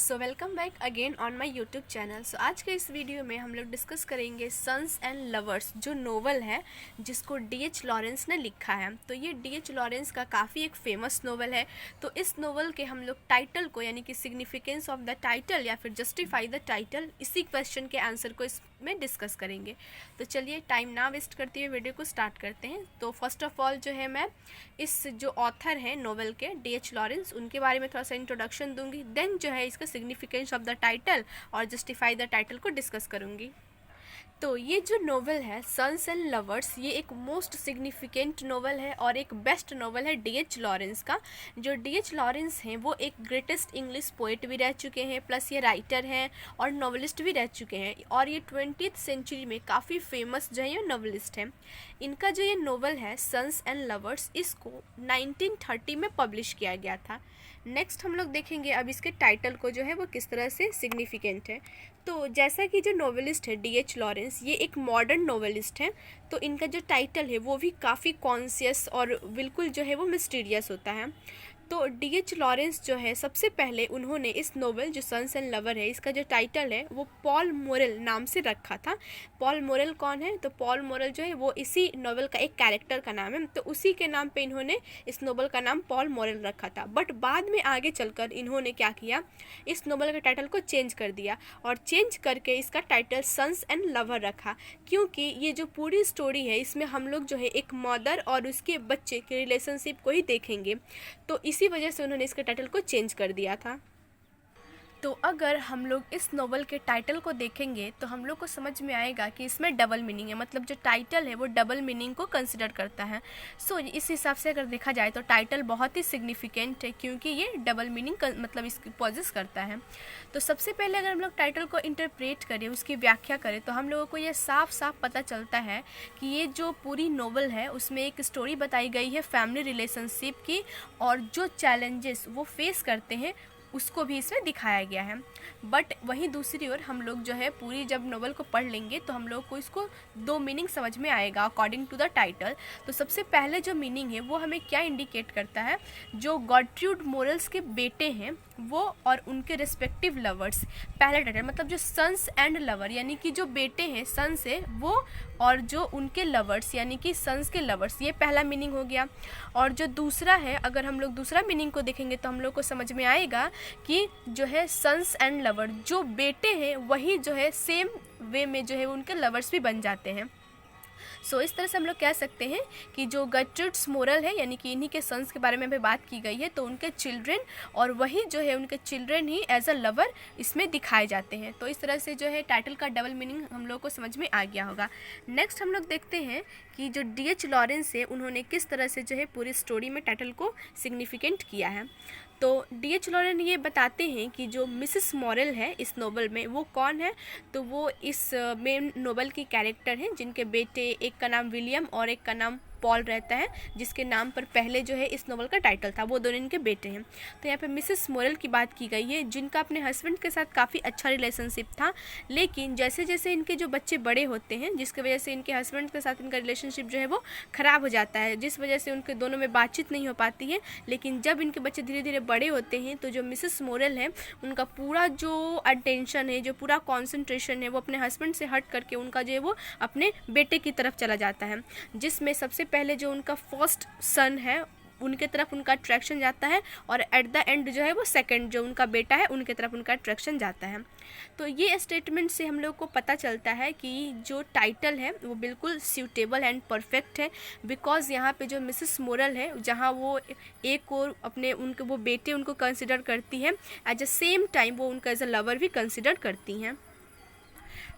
So welcome back again on my YouTube channel. So आज के इस वीडियो में हम लोग डिस्कस करेंगे सन्स एंड लवर्स, जो नोवेल है जिसको D.H. लॉरेंस ने लिखा है। तो ये D.H. लॉरेंस का काफ़ी एक फेमस नोवेल है। तो इस नोवेल के हम लोग टाइटल को, यानी कि सिग्निफिकेंस ऑफ द टाइटल या फिर जस्टिफाई द टाइटल, इसी क्वेश्चन के आंसर को इसमें डिस्कस करेंगे। तो चलिए टाइम ना वेस्ट करते हुए वीडियो को स्टार्ट करते हैं। तो फर्स्ट ऑफ ऑल जो है मैं इस जो ऑथर है नोवेल के D.H. लॉरेंस, उनके बारे में थोड़ा सा इंट्रोडक्शन दूंगी। देन जो है इसका सिग्निफिकेंस ऑफ द टाइटल और जस्टिफाई द टाइटल को डिस्कस करूंगी। तो ये जो नोवेल है सन्स एंड लवर्स, ये एक मोस्ट सिग्निफिकेंट नोवेल है और एक बेस्ट नोवेल है D.H. लॉरेंस का। जो D.H. लॉरेंस हैं वो एक ग्रेटेस्ट इंग्लिश पोएट भी रह चुके हैं, प्लस ये राइटर हैं और नॉवेलिस्ट भी रह चुके हैं, और ये 20th सेंचुरी में काफ़ी फेमस जो है ये नॉवेलिस्ट हैं। इनका जो ये नोवेल है सन्स एंड लवर्स, इसको 1930 में पब्लिश किया गया था। नेक्स्ट हम लोग देखेंगे अब इसके टाइटल को जो है वो किस तरह से सिग्निफिकेंट है। तो जैसा कि जो नोवेलिस्ट है D.H. लॉरेंस, ये एक मॉडर्न नोवेलिस्ट है, तो इनका जो टाइटल है वो भी काफ़ी कॉन्शियस और बिल्कुल जो है वो मिस्टीरियस होता है। तो D.H. लॉरेंस जो है सबसे पहले उन्होंने इस नोवेल जो सन्स एंड लवर है, इसका जो टाइटल है वो पॉल मोरेल नाम से रखा था। पॉल मोरेल कौन है? तो पॉल मोरेल जो है वो इसी नोवेल का एक कैरेक्टर का नाम है, तो उसी के नाम पे इन्होंने इस नोवेल का नाम पॉल मोरेल रखा था। बट बाद में आगे चलकर इन्होंने क्या किया, इस नोवेल के टाइटल को चेंज कर दिया और चेंज करके इसका टाइटल सन्स एंड लवर रखा, क्योंकि ये जो पूरी स्टोरी है इसमें हम लोग जो है एक मदर और उसके बच्चे के रिलेशनशिप को ही देखेंगे, तो इसी वजह से उन्होंने इसके टाइटल को चेंज कर दिया था। तो अगर हम लोग इस नोवेल के टाइटल को देखेंगे तो हम लोग को समझ में आएगा कि इसमें डबल मीनिंग है, मतलब जो टाइटल है वो डबल मीनिंग को कंसिडर करता है। सो इस हिसाब से अगर देखा जाए तो टाइटल बहुत ही सिग्निफिकेंट है, क्योंकि ये डबल मीनिंग मतलब इसकी पॉजेस करता है। तो सबसे पहले अगर हम लोग टाइटल को इंटरप्रेट करें, उसकी व्याख्या करें, तो हम लोगों को ये साफ साफ पता चलता है कि ये जो पूरी नोवेल है उसमें एक स्टोरी बताई गई है फैमिली रिलेशनशिप की, और जो चैलेंजेस वो फेस करते हैं उसको भी इसमें दिखाया गया है। बट वहीं दूसरी ओर हम लोग जो है पूरी जब नोवेल को पढ़ लेंगे तो हम लोग को इसको दो मीनिंग समझ में आएगा अकॉर्डिंग टू द टाइटल। तो सबसे पहले जो मीनिंग है वो हमें क्या इंडिकेट करता है, जो गॉर्ट्रूड मोरेल्स के बेटे हैं वो और उनके रिस्पेक्टिव लवर्स, पहला टाइटल मतलब जो सन्स एंड लवर, यानी कि जो बेटे हैं सन से वो, और जो उनके लवर्स यानी कि सन्स के लवर्स, ये पहला मीनिंग हो गया। और जो दूसरा है, अगर हम लोग दूसरा मीनिंग को देखेंगे तो हम लोग को समझ में आएगा कि जो है सन्स एंड लवर, जो बेटे हैं वही जो है सेम वे में जो है उनके लवर्स भी बन जाते हैं। सो इस तरह से हम लोग कह सकते हैं कि जो गर्ट्रूड मोरेल है, यानी कि इन्हीं के सन्स के बारे में अभी बात की गई है, तो उनके चिल्ड्रन और वही जो है उनके चिल्ड्रन ही एज अ लवर इसमें दिखाए जाते हैं। तो इस तरह से जो है टाइटल का डबल मीनिंग हम लोग को समझ में आ गया होगा। नेक्स्ट हम लोग देखते हैं कि जो D.H. लॉरेंस है उन्होंने किस तरह से जो है पूरी स्टोरी में टाइटल को सिग्निफिकेंट किया है। तो D.H. लॉरेंस ये बताते हैं कि जो मिसेस मॉरेल है इस नोवेल में वो कौन है, तो वो इस मेन नोवेल की कैरेक्टर हैं, जिनके बेटे एक का नाम विलियम और एक का नाम पॉल रहता है, जिसके नाम पर पहले जो है इस नोवेल का टाइटल था, वो दोनों इनके बेटे हैं। तो यहाँ पे मिसेस मॉरेल की बात की गई है, जिनका अपने हस्बैंड के साथ काफ़ी अच्छा रिलेशनशिप था, लेकिन जैसे जैसे इनके जो बच्चे बड़े होते हैं जिसकी वजह से इनके हस्बैंड के साथ इनका रिलेशनशिप जो है वो ख़राब हो जाता है, जिस वजह से उनके दोनों में बातचीत नहीं हो पाती है। लेकिन जब इनके बच्चे धीरे धीरे बड़े होते हैं तो जो मिसेस मॉरेल है उनका पूरा जो अटेंशन है, जो पूरा कॉन्सेंट्रेशन है, वो अपने हस्बैंड से हट करके उनका जो है वो अपने बेटे की तरफ चला जाता है, जिसमें सबसे पहले जो उनका फर्स्ट सन है उनके तरफ उनका अट्रैक्शन जाता है, और एट द एंड जो है वो सेकंड जो उनका बेटा है उनके तरफ उनका अट्रैक्शन जाता है। तो ये स्टेटमेंट से हम लोग को पता चलता है कि जो टाइटल है वो बिल्कुल सूटेबल एंड परफेक्ट है, बिकॉज यहाँ पे जो मिसेस मॉरेल है, जहाँ वो एक और अपने उनके वो बेटे उनको कंसिडर करती है, एट द सेम टाइम वो उनका एज अ लवर भी कंसिडर करती हैं।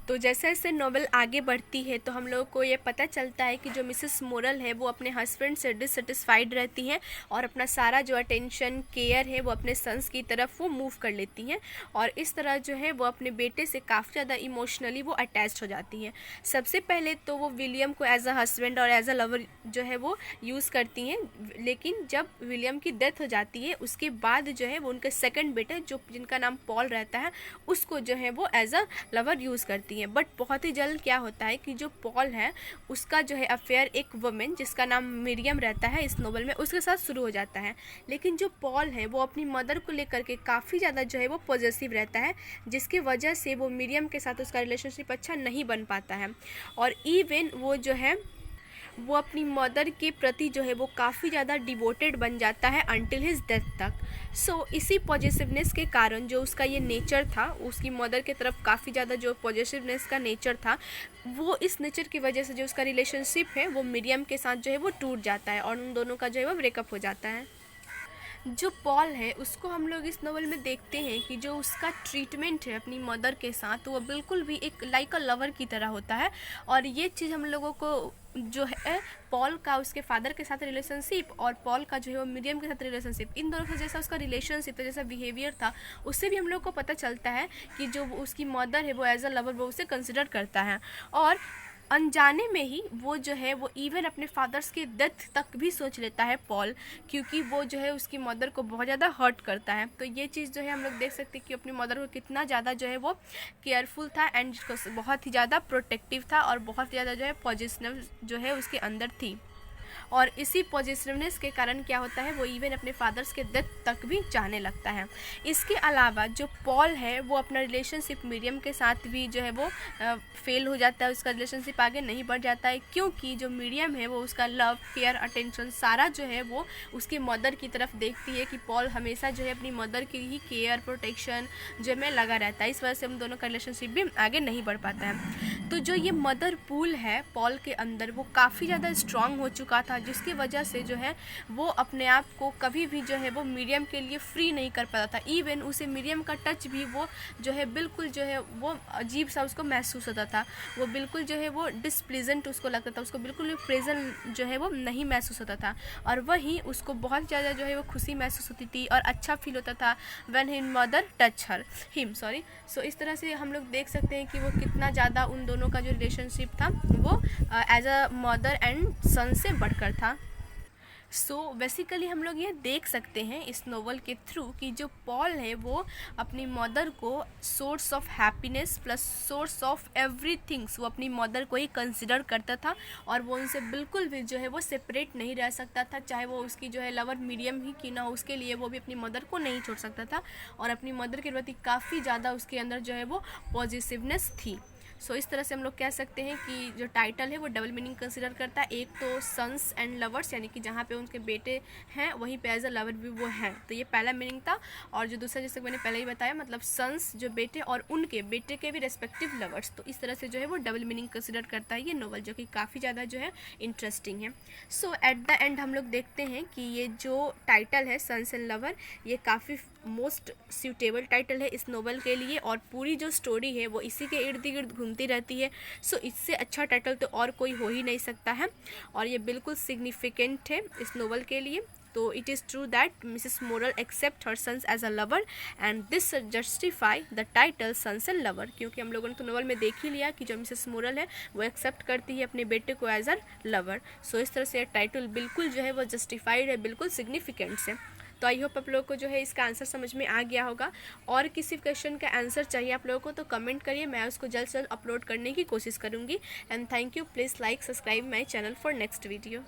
तो जैसे जैसे नॉवेल आगे बढ़ती है तो हम लोगों को ये पता चलता है कि जो मिसेस मॉरेल है वो अपने हस्बैंड से डिससेटिस्फाइड रहती हैं और अपना सारा जो अटेंशन केयर है वो अपने सन्स की तरफ वो मूव कर लेती हैं, और इस तरह जो है वो अपने बेटे से काफ़ी ज़्यादा इमोशनली वो अटैच्ड हो जाती हैं। सबसे पहले तो वो विलियम को एज अ हस्बैंड और एज अ लवर जो है वो यूज़ करती हैं, लेकिन जब विलियम की डेथ हो जाती है उसके बाद जो है वो उनके सेकंड बेटे जो जिनका नाम पॉल रहता है उसको जो है वो एज अ लवर यूज़ करती जाती हैं। बट बहुत ही जल्द क्या होता है कि जो पॉल है उसका जो है अफेयर एक वुमेन जिसका नाम मिरियम रहता है इस नोवेल में, उसके साथ शुरू हो जाता है। लेकिन जो पॉल है वो अपनी मदर को लेकर के काफ़ी ज़्यादा जो है वो पॉजिटिव रहता है, जिसकी वजह से वो मिरियम के साथ उसका रिलेशनशिप अच्छा नहीं बन पाता है। और इवन वो जो है वो अपनी मदर के प्रति जो है वो काफ़ी ज़्यादा डिवोटेड बन जाता है अंटिल हिज डेथ तक। सो इसी पॉजिटिवनेस के कारण जो उसका ये नेचर था, उसकी मदर के तरफ काफ़ी ज़्यादा जो पॉजिटिवनेस का नेचर था, वो इस नेचर की वजह से जो उसका रिलेशनशिप है वो मिरियम के साथ जो है वो टूट जाता है और उन दोनों का जो है वो ब्रेकअप हो जाता है। जो पॉल है उसको हम लोग इस नॉवल में देखते हैं कि जो उसका ट्रीटमेंट है अपनी मदर के साथ, तो वो बिल्कुल भी एक लाइक अ लवर की तरह होता है। और ये चीज़ हम लोगों को जो है पॉल का उसके फादर के साथ रिलेशनशिप और पॉल का जो है वो मिरियम के साथ रिलेशनशिप, इन दोनों का जैसा उसका रिलेशनशिप था, जैसा बिहेवियर था, उससे भी हम लोग को पता चलता है कि जो उसकी मदर है वो एज अ लवर वो उसे कंसिडर करता है। और अनजाने में ही वो जो है वो इवन अपने फादर्स के डेथ तक भी सोच लेता है पॉल, क्योंकि वो जो है उसकी मदर को बहुत ज़्यादा हर्ट करता है। तो ये चीज़ जो है हम लोग देख सकते हैं कि अपनी मदर को कितना ज़्यादा जो है वो केयरफुल था एंड बहुत ही ज़्यादा प्रोटेक्टिव था और बहुत ज़्यादा जो है पॉजिटिव जो है उसके अंदर थी। और इसी पॉजिटिवनेस के कारण क्या होता है वो इवन अपने फादर्स के डेथ तक भी चाहने लगता है। इसके अलावा जो पॉल है वो अपना रिलेशनशिप मिरियम के साथ भी जो है वो फेल हो जाता है, उसका रिलेशनशिप आगे नहीं बढ़ जाता है, क्योंकि जो मिरियम है वो उसका लव केयर अटेंशन सारा जो है वो उसकी मदर की तरफ देखती है कि पॉल हमेशा जो है अपनी मदर की ही केयर प्रोटेक्शन जो में लगा रहता है। इस वजह से हम दोनों का रिलेशनशिप भी आगे नहीं बढ़ पाता है। तो जो ये मदर पूल है पॉल के अंदर वो काफ़ी ज़्यादा स्ट्रांग हो चुका था, जिसकी वजह से जो है वो अपने आप को कभी भी जो है वो मिरियम के लिए फ्री नहीं कर पाता था। इवन उसे मिरियम का टच भी वो जो है बिल्कुल जो है वो अजीब सा उसको महसूस होता था, वो बिल्कुल जो है वो डिसप्लीजेंट उसको लगता था, उसको बिल्कुल भी प्रेजेंट जो है वो नहीं महसूस होता था। और वहीं उसको बहुत ज़्यादा जो है वो खुशी महसूस होती थी और अच्छा फील होता था when his mother touch her him sorry. So इस तरह से हम लोग देख सकते हैं कि वो कितना ज़्यादा उन दोनों का जो रिलेशनशिप था वो एज अ मदर एंड सन से बढ़कर था। सो बेसिकली हम लोग ये देख सकते हैं इस नोवेल के थ्रू कि जो पॉल है वो अपनी मदर को source of happiness plus source of everything's वो अपनी मदर को ही कंसिडर करता था और वो उनसे बिल्कुल भी जो है वो सेपरेट नहीं रह सकता था, चाहे वो उसकी जो है लवर मिरियम ही क्यों ना हो, उसके लिए वो भी अपनी मदर को नहीं छोड़ सकता था और अपनी मदर के प्रति काफ़ी ज़्यादा उसके अंदर जो है वो पॉजिटिवनेस थी। सो इस तरह से हम लोग कह सकते हैं कि जो टाइटल है वो डबल मीनिंग कंसिडर करता है, एक तो सन्स एंड लवर्स यानी कि जहाँ पे उनके बेटे हैं वहीं पे एज अ लवर भी वो हैं, तो ये पहला मीनिंग था। और जो दूसरा जैसे मैंने पहले ही बताया मतलब सन्स जो बेटे और उनके बेटे के भी रेस्पेक्टिव लवर्स, तो इस तरह से जो है वो डबल मीनिंग कंसिडर करता है ये नोवेल, जो कि काफ़ी ज़्यादा जो है इंटरेस्टिंग है। सो एट द एंड हम लोग देखते हैं कि ये जो टाइटल है सन्स एंड लवर ये काफ़ी मोस्ट सूटेबल टाइटल है इस नोवेल के लिए और पूरी जो स्टोरी है वो इसी के इर्द गिर्द घूमती रहती है। सो इससे अच्छा टाइटल तो और कोई हो ही नहीं सकता है और ये बिल्कुल सिग्निफिकेंट है इस नोवेल के लिए। तो it is true that Mrs Morel accept her sons as a lover and this justify the title Sons and Lover, क्योंकि हम लोगों ने तो नोवेल में देख ही लिया कि जो मिसेस मोरल है वो एक्सेप्ट करती है अपने बेटे को एज अ लवर। सो इस तरह से टाइटल बिल्कुल जो है वो जस्टिफाइड है, बिल्कुल सिग्निफिकेंट से। तो आई होप आप लोगों को जो है इसका आंसर समझ में आ गया होगा। और किसी क्वेश्चन का आंसर चाहिए आप लोगों को तो कमेंट करिए, मैं उसको जल्द से जल्द अपलोड करने की कोशिश करूँगी। And thank you, please like subscribe my channel for next video.